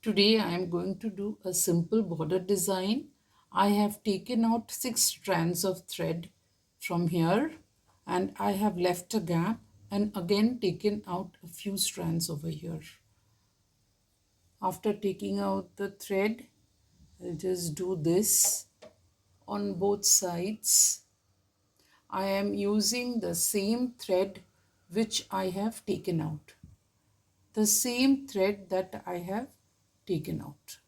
Today I am going to do a simple border design. I have taken out 6 strands of thread from here and I have left a gap and again taken out a few strands over here. After taking out the thread, I'll just do this on both sides. I am using the same thread which I have taken out. The same thread that I have taken out.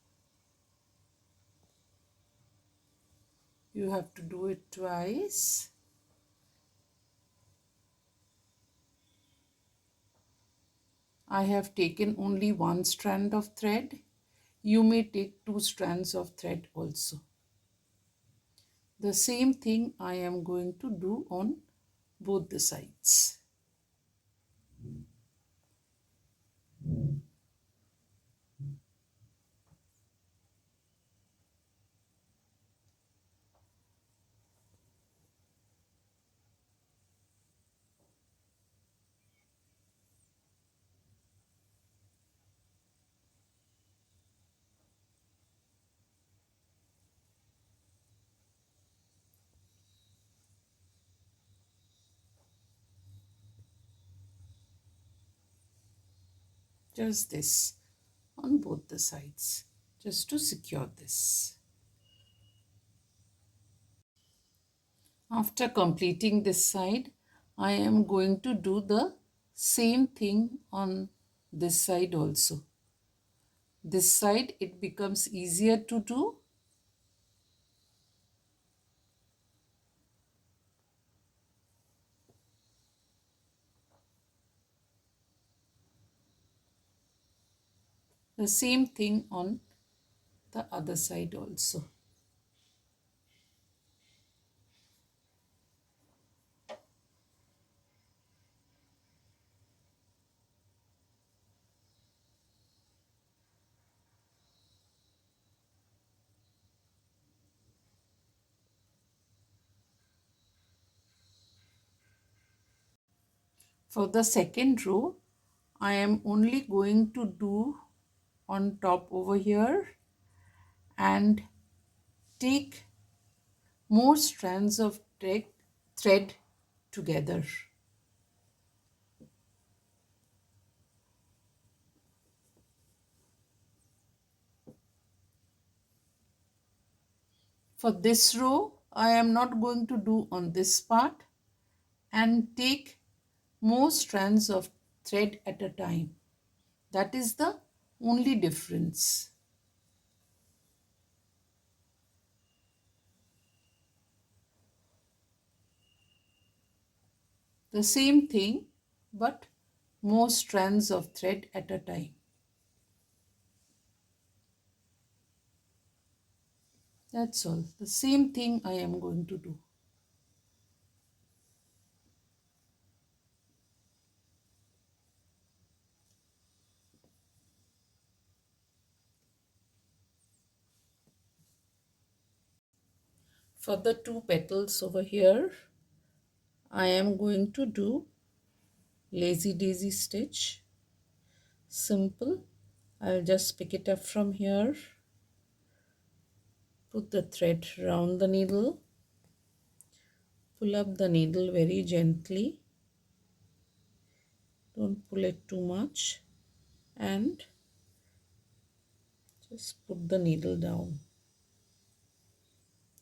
You have to do it twice. I have taken only one strand of thread. You may take 2 strands of thread also. The same thing I am going to do on both the sides. Just this on both the sides, just to secure this. After completing this side, I am going to do the same thing on this side also. This side it becomes easier to do. The same thing on the other side also. For the second row, I am only going to do on top over here and take more strands of thread together. For this row, I am not going to do on this part and take more strands of thread at a time. That is the only difference. The same thing, but more strands of thread at a time. That's all. The same thing I am going to do. For the 2 petals over here, I am going to do lazy daisy stitch. Simple. I'll just pick it up from here. Put the thread round the needle. Pull up the needle very gently. Don't pull it too much. And just put the needle down.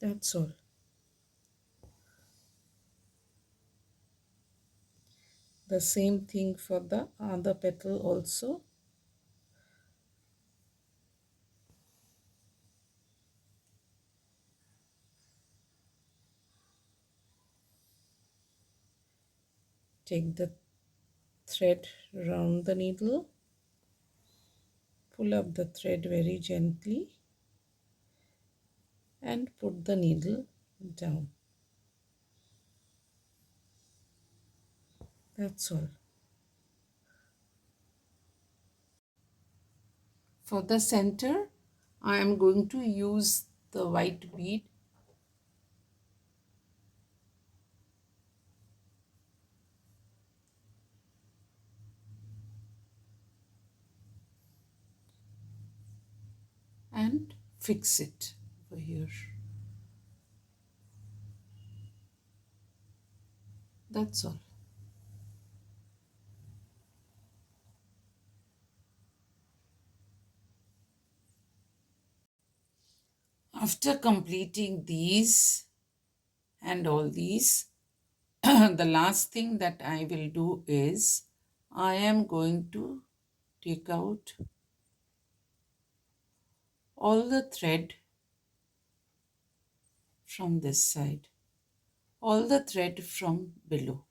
That's all. The same thing for the other petal also. Take the thread round the needle. Pull up the thread very gently and put the needle down. That's all. For the center, I am going to use the white bead. and fix it over here. That's all. After completing these and all these, the last thing that I will do is I am going to take out all the thread from this side, all the thread from below.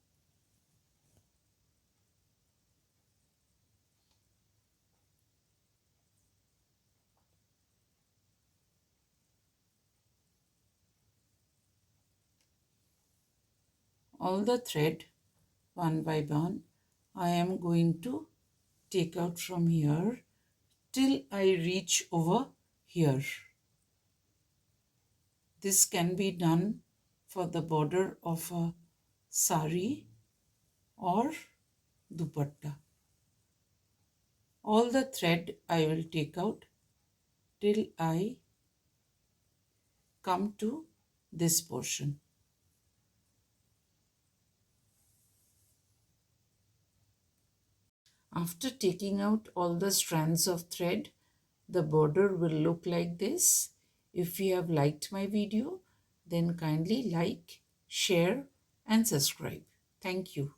All the thread one by one I am going to take out from here till I reach over here. This can be done for the border of a sari or dupatta. All the thread I will take out till I come to this portion. After taking out all the strands of thread, the border will look like this. If you have liked my video, then kindly like, share and subscribe. Thank you.